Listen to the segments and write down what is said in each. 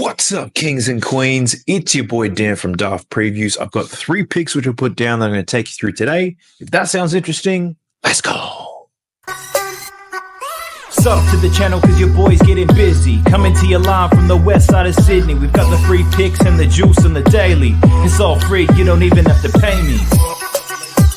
What's up, kings and queens? It's your boy Dan from Daft Previews. I've got 3 picks which I'll put down that I'm going to take you through today. If that sounds interesting, let's go. Sub to the channel cause your boy's getting busy. Coming to your line from the west side of Sydney. We've got the free picks and the juice and the daily. It's all free, you don't even have to pay me.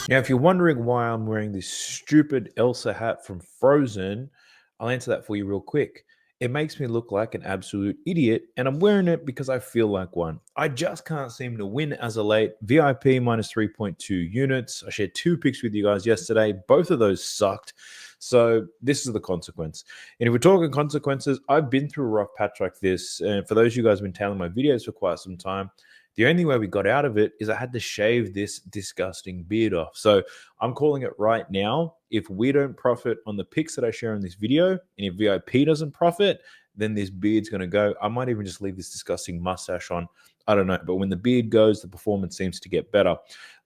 Now, if you're wondering why I'm wearing this stupid Elsa hat from Frozen, I'll answer that for you real quick. It makes me look like an absolute idiot, and I'm wearing it because I feel like one. I just can't seem to win as of late. VIP minus 3.2 units. I shared 2 picks with you guys yesterday. Both of those sucked. So this is the consequence. And if we're talking consequences, I've been through a rough patch like this. And for those of you guys who've been tailing my videos for quite some time, the only way we got out of it is I had to shave this disgusting beard off. So I'm calling it right now. If we don't profit on the picks that I share in this video, and if VIP doesn't profit, then this beard's going to go. I might even just leave this disgusting mustache on. I don't know. But when the beard goes, the performance seems to get better.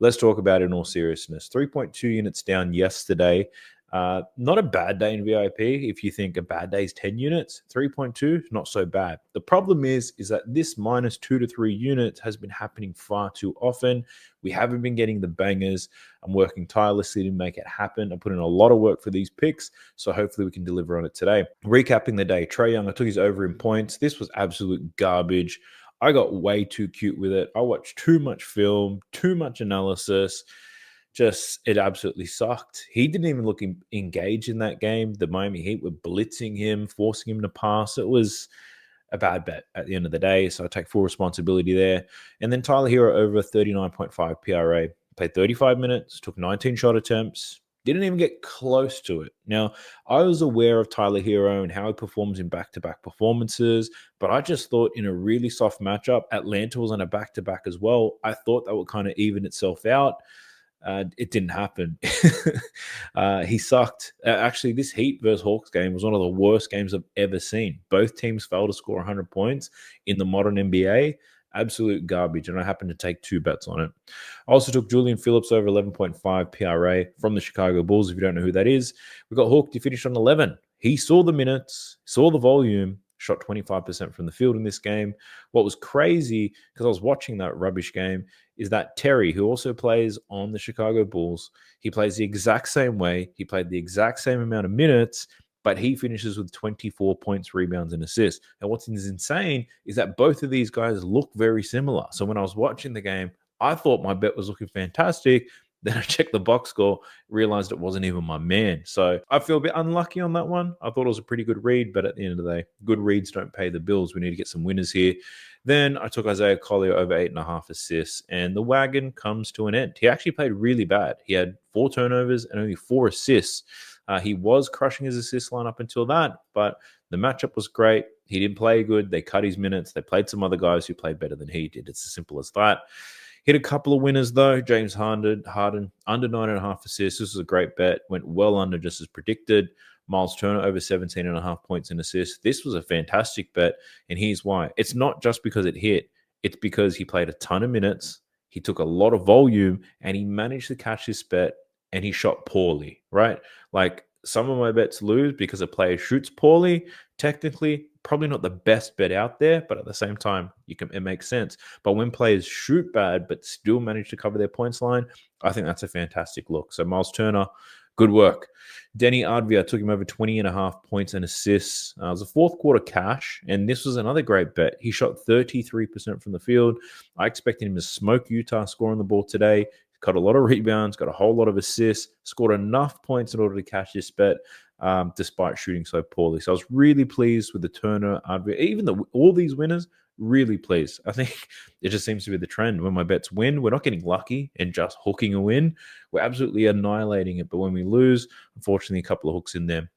Let's talk about it in all seriousness. 3.2 units down yesterday. Not a bad day in VIP. If you think a bad day is 10 units, 3.2, not so bad. The problem is that this minus 2 to 3 units has been happening far too often. We haven't been getting the bangers. I'm working tirelessly to make it happen. I put in a lot of work for these picks, so hopefully we can deliver on it today. Recapping the day, Trae Young, I took his over in points. This was absolute garbage. I got way too cute with it. I watched too much film, too much analysis. It absolutely sucked. He didn't even look engaged in that game. The Miami Heat were blitzing him, forcing him to pass. It was a bad bet at the end of the day, so I take full responsibility there. And then Tyler Hero over 39.5 PRA. Played 35 minutes, took 19 shot attempts, didn't even get close to it. Now, I was aware of Tyler Hero and how he performs in back-to-back performances, but I just thought in a really soft matchup, Atlanta was on a back-to-back as well. I thought that would kind of even itself out. It didn't happen. He sucked. Actually, this Heat versus Hawks game was one of the worst games I've ever seen. Both teams failed to score 100 points in the modern NBA. Absolute garbage, and I happened to take 2 bets on it. I also took Julian Phillips over 11.5 PRA from the Chicago Bulls. If you don't know who that is, we got hooked. He finished on 11. He saw the minutes, saw the volume, shot 25% from the field in this game. What was crazy, because I was watching that rubbish game, is that Terry, who also plays on the Chicago Bulls, he plays the exact same way. He played the exact same amount of minutes, but he finishes with 24 points, rebounds, and assists. And what's insane is that both of these guys look very similar. So when I was watching the game, I thought my bet was looking fantastic. Then I checked the box score, realized it wasn't even my man. So I feel a bit unlucky on that one. I thought it was a pretty good read, but at the end of the day, good reads don't pay the bills. We need to get some winners here. Then I took Isaiah Collier over 8.5 assists, and the wagon comes to an end. He actually played really bad. He had 4 turnovers and only 4 assists. He was crushing his assist line up until that, but the matchup was great. He didn't play good. They cut his minutes. They played some other guys who played better than he did. It's as simple as that. Hit a couple of winners, though. James Harden, under 9.5 assists. This was a great bet. Went well under just as predicted. Miles Turner over 17.5 points and assists. This was a fantastic bet, and here's why. It's not just because it hit. It's because he played a ton of minutes. He took a lot of volume, and he managed to catch this bet, and he shot poorly, right? Like, some of my bets lose because a player shoots poorly. Technically, probably not the best bet out there, but at the same time, it makes sense. But when players shoot bad but still manage to cover their points line, I think that's a fantastic look. So Miles Turner, good work. Denny Advia took him over 20.5 points and assists. It was a 4th quarter cash, and this was another great bet. He shot 33% from the field. I expected him to smoke Utah scoring the ball today. Got a lot of rebounds, got a whole lot of assists, scored enough points in order to cash this bet, despite shooting so poorly. So I was really pleased with the Turner, even all these winners, really pleased. I think it just seems to be the trend. When my bets win, we're not getting lucky and just hooking a win. We're absolutely annihilating it. But when we lose, unfortunately, a couple of hooks in there.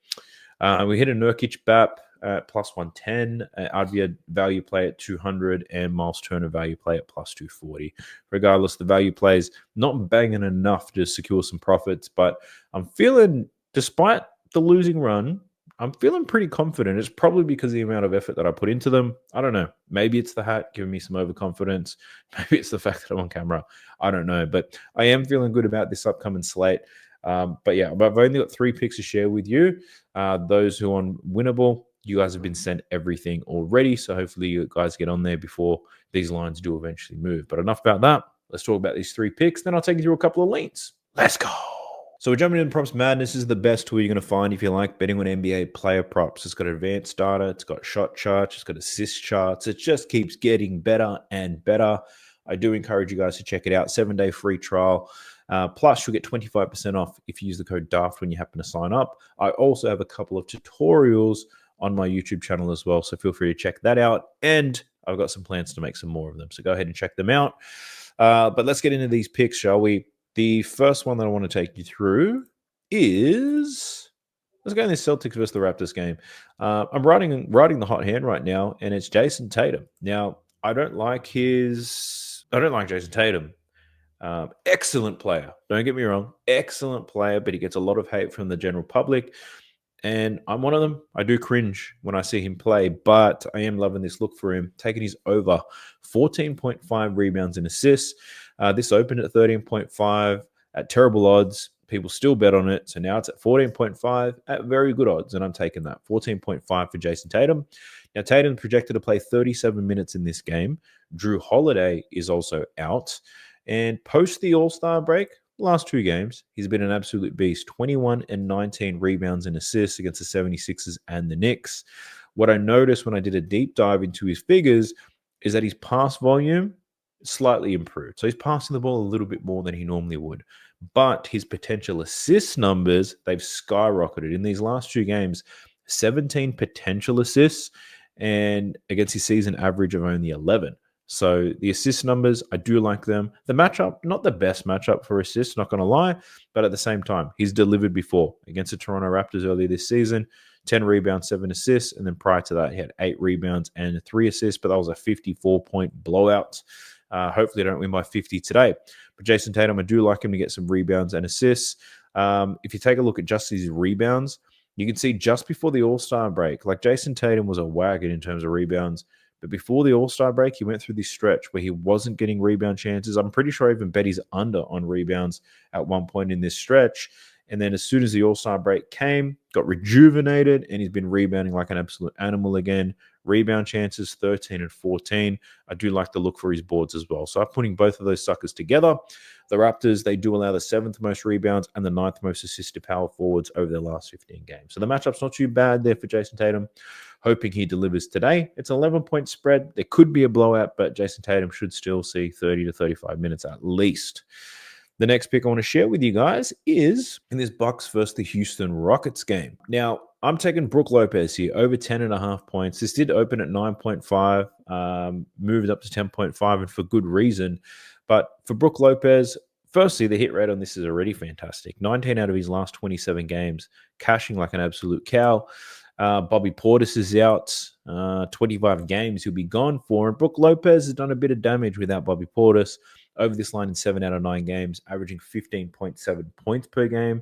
We hit a Nurkic BAP at plus 110, Advia value play at 200, and Miles Turner value play at plus 240. Regardless, the value plays not banging enough to secure some profits, but I'm feeling, despite the losing run, I'm feeling pretty confident. It's probably because of the amount of effort that I put into them. I don't know. Maybe it's the hat giving me some overconfidence. Maybe it's the fact that I'm on camera. I don't know. But I am feeling good about this upcoming slate. But yeah, I've only got 3 picks to share with you. Those who are on Winnable, You guys have been sent everything already, so hopefully you guys get on there before these lines do eventually move. But enough about that. Let's talk about these 3 picks. Then I'll take you through a couple of leans. Let's go. So we're jumping into props madness. This is the best tool you're going to find if you like betting on NBA player props. It's got advanced data, it's got shot charts, it's got assist charts. It just keeps getting better and better. I do encourage you guys to check it out. 7-day free trial. Plus, you'll get 25% off if you use the code DAFT when you happen to sign up. I also have a couple of tutorials on my YouTube channel as well, so feel free to check that out. And I've got some plans to make some more of them, so go ahead and check them out. But let's get into these picks, shall we? The first one that I want to take you through is, let's go in this Celtics versus the Raptors game. I'm riding the hot hand right now, and it's Jason Tatum. Now, I don't like Jason Tatum. Excellent player. Don't get me wrong. Excellent player, but he gets a lot of hate from the general public. And I'm one of them. I do cringe when I see him play, but I am loving this look for him. Taking his over 14.5 rebounds and assists. This opened at 13.5 at terrible odds. People still bet on it. So now it's at 14.5 at very good odds. And I'm taking that. 14.5 for Jason Tatum. Now, Tatum projected to play 37 minutes in this game. Drew Holiday is also out. And post the All-Star break, last 2 games, he's been an absolute beast. 21 and 19 rebounds and assists against the 76ers and the Knicks. What I noticed when I did a deep dive into his figures is that his pass volume slightly improved. So he's passing the ball a little bit more than he normally would. But his potential assist numbers, they've skyrocketed. In these last 2 games, 17 potential assists and against his season average of only 11. So the assist numbers, I do like them. The matchup, not the best matchup for assists, not going to lie, but at the same time, he's delivered before against the Toronto Raptors earlier this season. 10 rebounds, 7 assists, and then prior to that, he had 8 rebounds and 3 assists, but that was a 54-point blowout. Hopefully, I don't win by 50 today. But Jason Tatum, I do like him to get some rebounds and assists. If you take a look at just his rebounds, you can see just before the All-Star break, like Jason Tatum was a wagon in terms of rebounds. But before the All-Star break, he went through this stretch where he wasn't getting rebound chances. I'm pretty sure I even bet he's under on rebounds at one point in this stretch. And then as soon as the All-Star break came, got rejuvenated, and he's been rebounding like an absolute animal again. Rebound chances, 13 and 14. I do like the look for his boards as well. So I'm putting both of those suckers together. The Raptors, they do allow the 7th most rebounds and the 9th most assists to power forwards over their last 15 games. So the matchup's not too bad there for Jason Tatum. Hoping he delivers today. It's an 11-point spread. There could be a blowout, but Jason Tatum should still see 30 to 35 minutes at least. The next pick I want to share with you guys is in this Bucks versus the Houston Rockets game. Now, I'm taking Brook Lopez here, over 10.5 points. This did open at 9.5, moved up to 10.5, and for good reason. But for Brook Lopez, firstly, the hit rate on this is already fantastic. 19 out of his last 27 games, cashing like an absolute cow. Bobby Portis is out. 25 games he'll be gone for. And Brook Lopez has done a bit of damage without Bobby Portis. Over this line in 7 out of 9 games, averaging 15.7 points per game.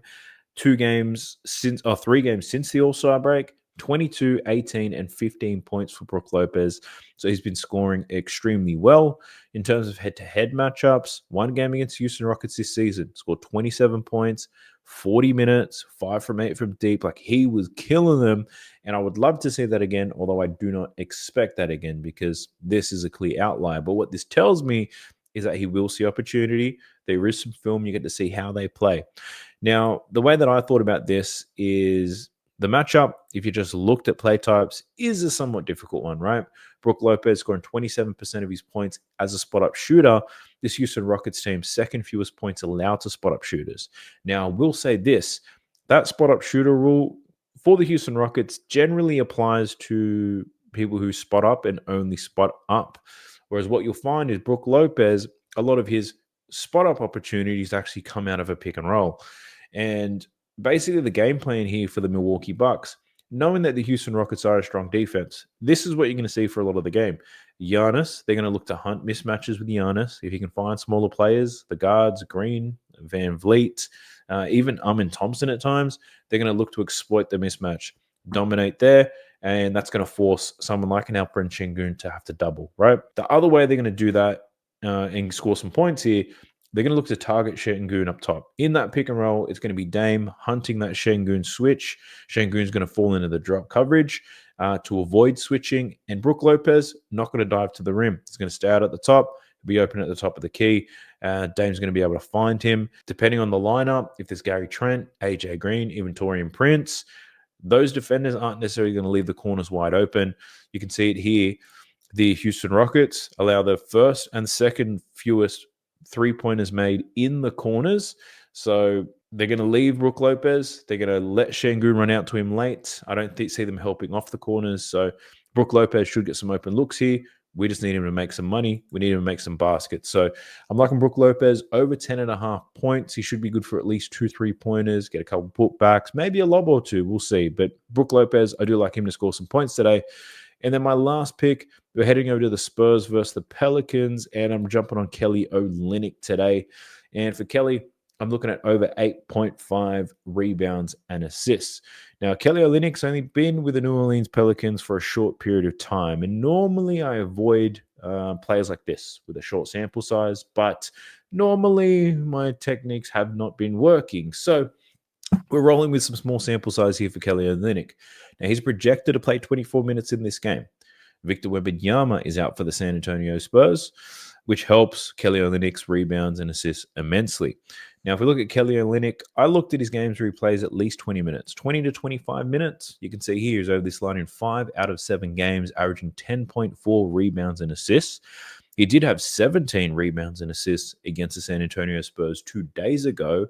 3 games since the All-Star break, 22, 18, and 15 points for Brook Lopez. So he's been scoring extremely well. In terms of head-to-head matchups, 1 game against Houston Rockets this season, scored 27 points, 40 minutes, 5 from 8 from deep. Like, he was killing them. And I would love to see that again, although I do not expect that again because this is a clear outlier. But what this tells me is that he will see opportunity. There is some film. You get to see how they play. Now, the way that I thought about this is the matchup, if you just looked at play types, is a somewhat difficult one, right? Brook Lopez scoring 27% of his points as a spot-up shooter. This Houston Rockets team, second fewest points allowed to spot-up shooters. Now, I will say this, that spot-up shooter rule for the Houston Rockets generally applies to people who spot up and only spot up. Whereas what you'll find is Brook Lopez, a lot of his spot-up opportunities actually come out of a pick and roll. And basically the game plan here for the Milwaukee Bucks, knowing that the Houston Rockets are a strong defense, this is what you're going to see for a lot of the game. Giannis, they're going to look to hunt mismatches with Giannis. If you can find smaller players, the guards, Green, Van Vliet, even Amin Thompson at times, they're going to look to exploit the mismatch, dominate there, and that's going to force someone like an Alperen Şengün to have to double, right? The other way they're going to do that and score some points here, they're going to look to target Şengün up top. In that pick and roll, it's going to be Dame hunting that Şengün switch. Şengün's going to fall into the drop coverage. to avoid switching. And Brook Lopez, not going to dive to the rim. He's going to stay out at the top, be open at the top of the key. Dame's going to be able to find him. Depending on the lineup, if there's Gary Trent, AJ Green, even Torian Prince, those defenders aren't necessarily going to leave the corners wide open. You can see it here. The Houston Rockets allow the first and second fewest three-pointers made in the corners. So they're going to leave Brook Lopez. They're going to let Şengün run out to him late. I don't see them helping off the corners. So Brook Lopez should get some open looks here. We just need him to make some money. We need him to make some baskets. So I'm liking Brook Lopez over 10.5 points. He should be good for at least 2 3-pointers, get a couple putbacks, maybe a lob or two. We'll see. But Brook Lopez, I do like him to score some points today. And then my last pick, we're heading over to the Spurs versus the Pelicans, and I'm jumping on Kelly Olynyk today. And for Kelly, I'm looking at over 8.5 rebounds and assists. Now, Kelly Olynyk's only been with the New Orleans Pelicans for a short period of time, and normally I avoid players like this with a short sample size, but normally my techniques have not been working. So we're rolling with some small sample size here for Kelly Olynyk. Now, he's projected to play 24 minutes in this game. Victor Wembanyama is out for the San Antonio Spurs, which helps Kelly Olynyk's rebounds and assists immensely. Now, if we look at Kelly Olynyk, I looked at his games where he plays at least 20 minutes, 20 to 25 minutes. You can see here he's over this line in 5 out of 7 games, averaging 10.4 rebounds and assists. He did have 17 rebounds and assists against the San Antonio Spurs 2 days ago,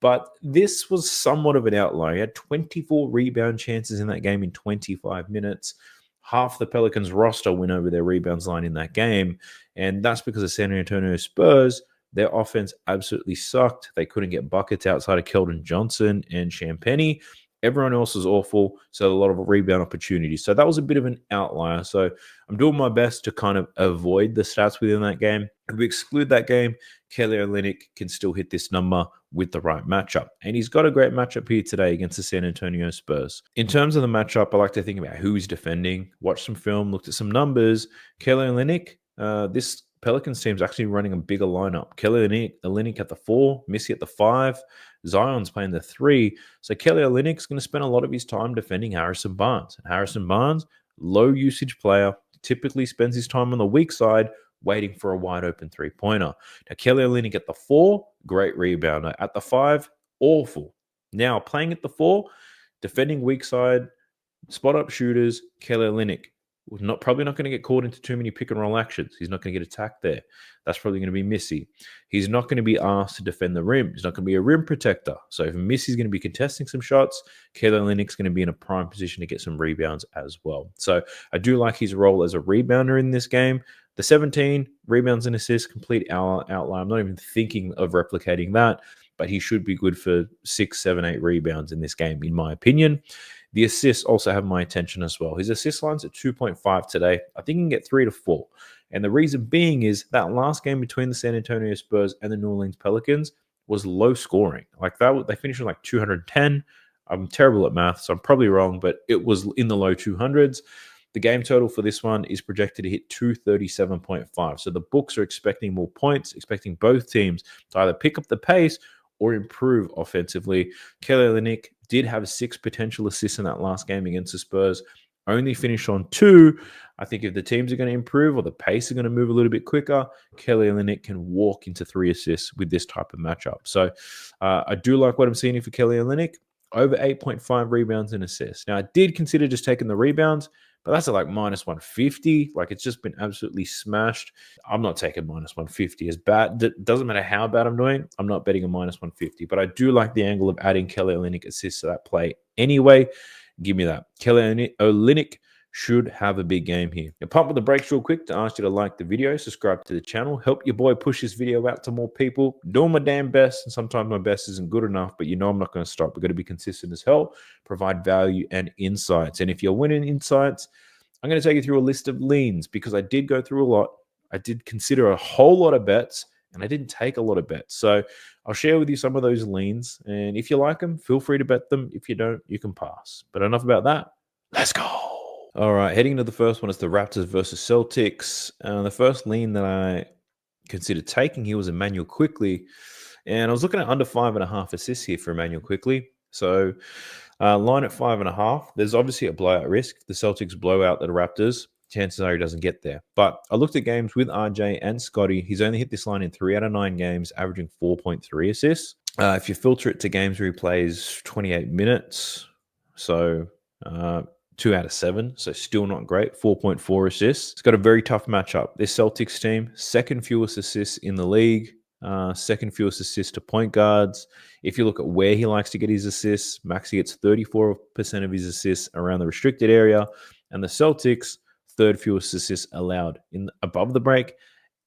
but this was somewhat of an outlier. He had 24 rebound chances in that game in 25 minutes. Half the Pelicans roster went over their rebounds line in that game, and that's because the San Antonio Spurs, their offense absolutely sucked. They couldn't get buckets outside of Keldon Johnson and Champagnie. Everyone else was awful, so a lot of rebound opportunities. So that was a bit of an outlier. So I'm doing my best to kind of avoid the stats within that game. If we exclude that game, Kelly Olynyk can still hit this number with the right matchup. And he's got a great matchup here today against the San Antonio Spurs. In terms of the matchup, I like to think about who he's defending, watch some film, looked at some numbers. Kelly Olynyk, this Pelicans team's actually running a bigger lineup. Kelly Olynyk at the 4, Missy at the 5, Zion's playing the 3. So Kelly Olynyk's going to spend a lot of his time defending Harrison Barnes. And Harrison Barnes, low usage player, typically spends his time on the weak side waiting for a wide open 3-pointer. Now, Kelly Olynyk at the 4, great rebounder. At the 5, awful. Now, playing at the 4, defending weak side, spot up shooters, Kelly Olynyk. Probably not going to get caught into too many pick and roll actions. He's not going to get attacked there. That's probably going to be Missy. He's not going to be asked to defend the rim. He's not going to be a rim protector. So if Missy's going to be contesting some shots, Kelly Olynyk's going to be in a prime position to get some rebounds as well. So I do like his role as a rebounder in this game. The 17 rebounds and assists, complete outlier. I'm not even thinking of replicating that, but he should be good for 6, 7, 8 rebounds in this game, in my opinion. The assists also have my attention as well. His assist line's at 2.5 today. I think he can get 3 to 4. And the reason being is that last game between the San Antonio Spurs and the New Orleans Pelicans was low scoring. Like that, they finished with like 210. I'm terrible at math, so I'm probably wrong, but it was in the low 200s. The game total for this one is projected to hit 237.5. So the books are expecting more points, expecting both teams to either pick up the pace or improve offensively. Kelly Olynyk did have 6 potential assists in that last game against the Spurs, only finished on 2. I think if the teams are going to improve or the pace is going to move a little bit quicker, Kelly Olynyk can walk into 3 assists with this type of matchup. So I do like what I'm seeing here for Kelly Olynyk. Over 8.5 rebounds and assists. Now, I did consider just taking the rebounds, but that's at like minus 150. Like, it's just been absolutely smashed. I'm not taking minus 150 as bad. Doesn't matter how bad I'm doing. I'm not betting a minus 150. But I do like the angle of adding Kelly Olynyk assists to that play anyway. Give me that. Kelly Olynyk should have a big game here. Now, pump with the brakes real quick to ask you to like the video, subscribe to the channel, help your boy push this video out to more people. Doing my damn best, and sometimes my best isn't good enough, but you know I'm not going to stop. We're going to be consistent as hell, provide value and insights. And if you're winning insights, I'm going to take you through a list of leans because I did go through a lot. I did consider a whole lot of bets, and I didn't take a lot of bets. So I'll share with you some of those leans, and if you like them, feel free to bet them. If you don't, you can pass. But enough about that. Let's go. All right, heading into the first one is the Raptors versus Celtics. The first lean that I considered taking here was Emmanuel Quickley, and I was looking at under 5.5 assists here for Emmanuel Quickley. So Line at 5.5. There's obviously a blowout risk. If the Celtics blow out the Raptors, chances are he doesn't get there. But I looked at games with RJ and Scotty. He's only hit this line in 3 out of 9 games, averaging 4.3 assists. If you filter it to games where he plays 28 minutes, so 2 out of 7, so still not great. 4.4 assists. It's got a very tough matchup. This Celtics team, second fewest assists in the league, second fewest assists to point guards. If you look at where he likes to get his assists, Maxey gets 34% of his assists around the restricted area, and the Celtics, third fewest assists allowed in above the break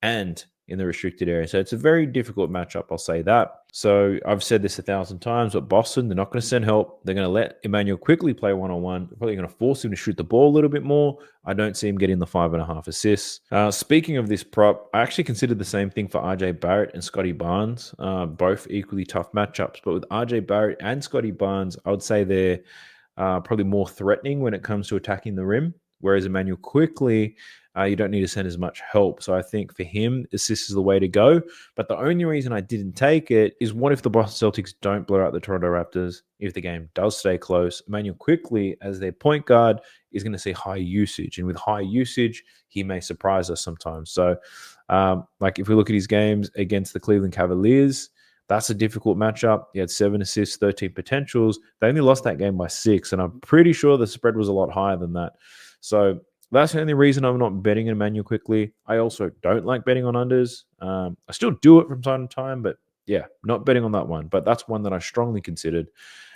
and in the restricted area. So it's a very difficult matchup, I'll say that. So I've said this 1,000 times, but Boston, they're not going to send help. They're going to let Emmanuel quickly play one-on-one. They're probably going to force him to shoot the ball a little bit more. I don't see him getting the 5.5 assists. Speaking of this prop, I actually considered the same thing for RJ Barrett and Scotty Barnes, both equally tough matchups. But with RJ Barrett and Scotty Barnes, I would say they're probably more threatening when it comes to attacking the rim. Whereas Emmanuel quickly, you don't need to send as much help. So I think for him, assist is the way to go. But the only reason I didn't take it is what if the Boston Celtics don't blow out the Toronto Raptors? If the game does stay close, Emmanuel quickly, as their point guard, is going to see high usage. And with high usage, he may surprise us sometimes. So like if we look at his games against the Cleveland Cavaliers, that's a difficult matchup. He had 7 assists, 13 potentials. They only lost that game by 6. And I'm pretty sure the spread was a lot higher than that. So that's the only reason I'm not betting Emmanuel quickly. I also don't like betting on unders. I still do it from time to time, but yeah, not betting on that one. But that's one that I strongly considered.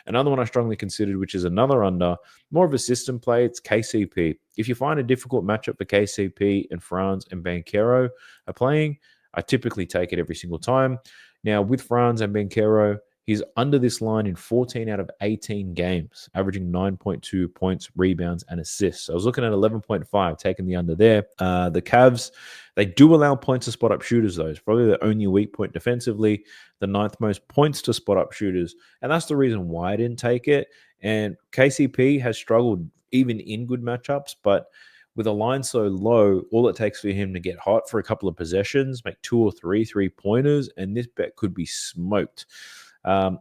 Another one I strongly considered, which is another under, more of a system play, it's KCP. If you find a difficult matchup for KCP and Franz and Banchero are playing, I typically take it every single time. Now, with Franz and Banchero, he's under this line in 14 out of 18 games, averaging 9.2 points, rebounds, and assists. So I was looking at 11.5, taking the under there. The Cavs, they do allow points to spot up shooters, though. It's probably the only weak point defensively, the 9th most points to spot up shooters. And that's the reason why I didn't take it. And KCP has struggled even in good matchups, but with a line so low, all it takes for him to get hot for a couple of possessions, make 2 or 3 3-pointers, and this bet could be smoked.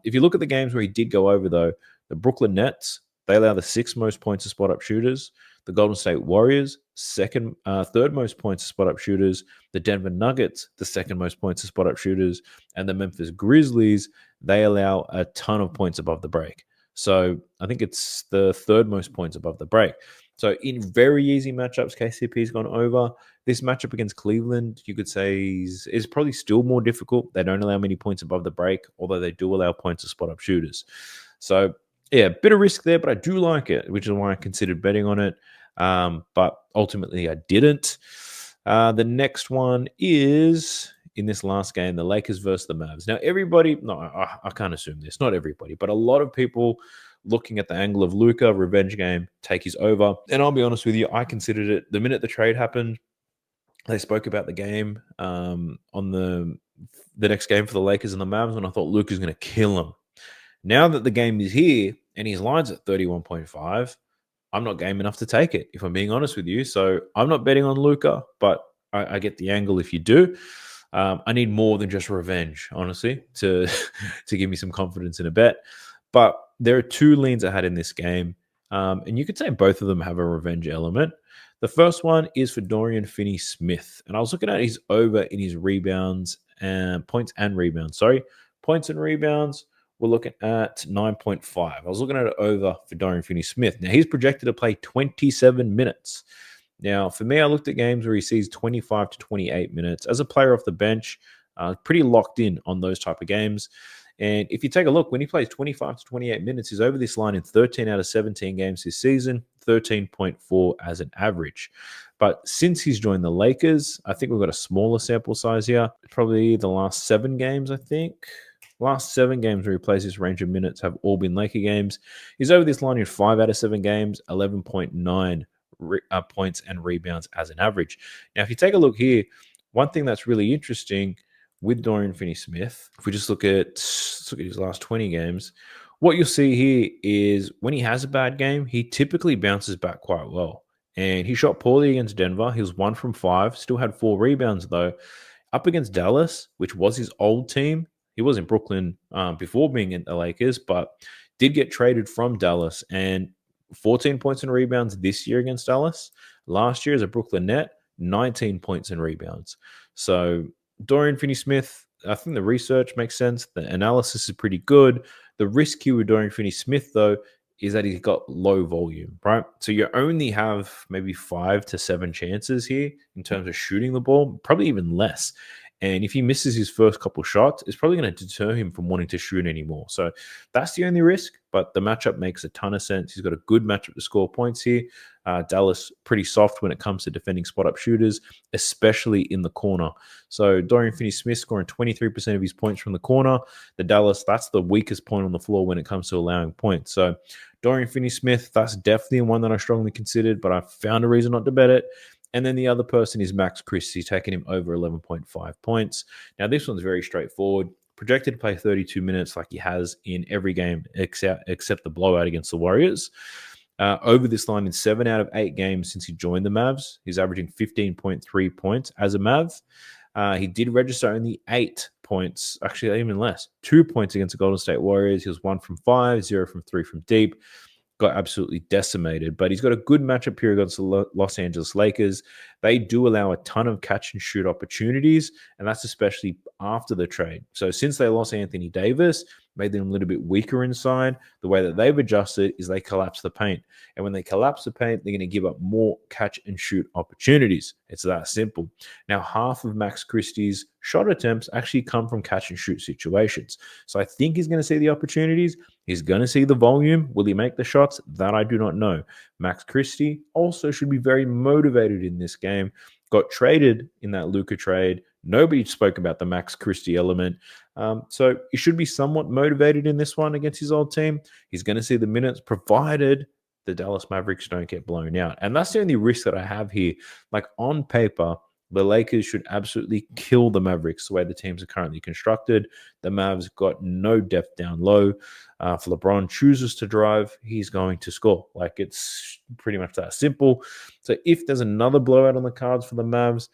If you look at the games where he did go over, though, the Brooklyn Nets, they allow the 6th most points to spot up shooters. The Golden State Warriors, third most points to spot up shooters. The Denver Nuggets, the 2nd most points to spot up shooters. And the Memphis Grizzlies, they allow a ton of points above the break. So I think it's the 3rd most points above the break. So in very easy matchups, KCP's gone over. This matchup against Cleveland, you could say, is probably still more difficult. They don't allow many points above the break, although they do allow points to spot up shooters. So, yeah, bit of risk there, but I do like it, which is why I considered betting on it. But ultimately, I didn't. The next one is in this last game, the Lakers versus the Mavs. Now, I can't assume this, not everybody, but a lot of people looking at the angle of Luka, revenge game, take his over. And I'll be honest with you, I considered it the minute the trade happened. They spoke about the game on the next game for the Lakers and the Mavs, and I thought Luka's going to kill him. Now that the game is here and his line's at 31.5, I'm not game enough to take it, if I'm being honest with you. So I'm not betting on Luka, but I get the angle if you do. I need more than just revenge, honestly, to give me some confidence in a bet. But there are 2 leans I had in this game, and you could say both of them have a revenge element. The first one is for Dorian Finney-Smith, and I was looking at his over in his rebounds and points and rebounds. Points and rebounds, we're looking at 9.5. I was looking at it over for Dorian Finney-Smith. Now, he's projected to play 27 minutes. Now, for me, I looked at games where he sees 25 to 28 minutes. As a player off the bench, pretty locked in on those type of games. And if you take a look, when he plays 25 to 28 minutes, he's over this line in 13 out of 17 games this season, 13.4 as an average. But since he's joined the Lakers, I think we've got a smaller sample size here. Probably the last 7 games, I think. Last 7 games where he plays this range of minutes have all been Laker games. He's over this line in 5 out of 7 games, 11.9 points and rebounds as an average. Now, if you take a look here, one thing that's really interesting with Dorian Finney-Smith, if we just look at his last 20 games, what you'll see here is when he has a bad game, he typically bounces back quite well. And he shot poorly against Denver. He was 1 from 5, still had 4 rebounds though. Up against Dallas, which was his old team, he was in Brooklyn before being in the Lakers, but did get traded from Dallas, and 14 points and rebounds this year against Dallas. Last year as a Brooklyn net, 19 points and rebounds. So Dorian Finney-Smith, I think the research makes sense. The analysis is pretty good. The risk here with Dorian Finney-Smith, though, is that he's got low volume, right? So you only have maybe 5 to 7 chances here in terms of shooting the ball, probably even less. And if he misses his first couple shots, it's probably going to deter him from wanting to shoot anymore. So that's the only risk, but the matchup makes a ton of sense. He's got a good matchup to score points here. Dallas pretty soft when it comes to defending spot-up shooters, especially in the corner. So Dorian Finney-Smith scoring 23% of his points from the corner. The Dallas, that's the weakest point on the floor when it comes to allowing points. So Dorian Finney-Smith, that's definitely one that I strongly considered, but I found a reason not to bet it. And then the other person is Max Christie, taking him over 11.5 points. Now, this one's very straightforward. Projected to play 32 minutes like he has in every game except the blowout against the Warriors. Over this line in 7 out of 8 games since he joined the Mavs. He's averaging 15.3 points as a Mav. He did register only 8 points, actually even less, 2 points against the Golden State Warriors. He was 1 from 5, 0 from 3 from deep. Got absolutely decimated, but he's got a good matchup here against the Los Angeles Lakers. They do allow a ton of catch and shoot opportunities, and that's especially after the trade. So since they lost Anthony Davis, made them a little bit weaker inside, the way that they've adjusted is they collapse the paint. And when they collapse the paint, they're going to give up more catch and shoot opportunities. It's that simple. Now, half of Max Christie's shot attempts actually come from catch and shoot situations. So I think he's going to see the opportunities. He's going to see the volume. Will he make the shots? That I do not know. Max Christie also should be very motivated in this game. Got traded in that Luka trade. Nobody spoke about the Max Christie element. So he should be somewhat motivated in this one against his old team. He's going to see the minutes, provided the Dallas Mavericks don't get blown out. And that's the only risk that I have here. Like on paper, the Lakers should absolutely kill the Mavericks the way the teams are currently constructed. The Mavs got no depth down low. If LeBron chooses to drive, he's going to score. Like, it's pretty much that simple. So if there's another blowout on the cards for the Mavs,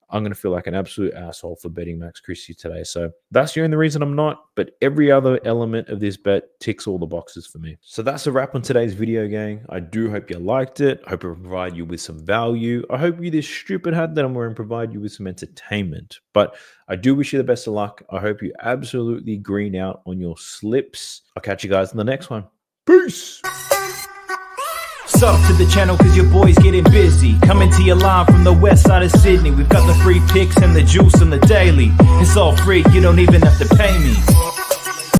I'm going to feel like an absolute asshole for betting Max Christie today. So that's the only reason I'm not, but every other element of this bet ticks all the boxes for me. So that's a wrap on today's video, gang. I do hope you liked it. I hope it provide you with some value. I hope you, this stupid hat that I'm wearing, provide you with some entertainment. But I do wish you the best of luck. I hope you absolutely green out on your slips. I'll catch you guys in the next one. Peace! Sub to the channel cause your boy's getting busy. Coming to your line from the west side of Sydney. We've got the free picks and the juice on the daily. It's all free, you don't even have to pay me.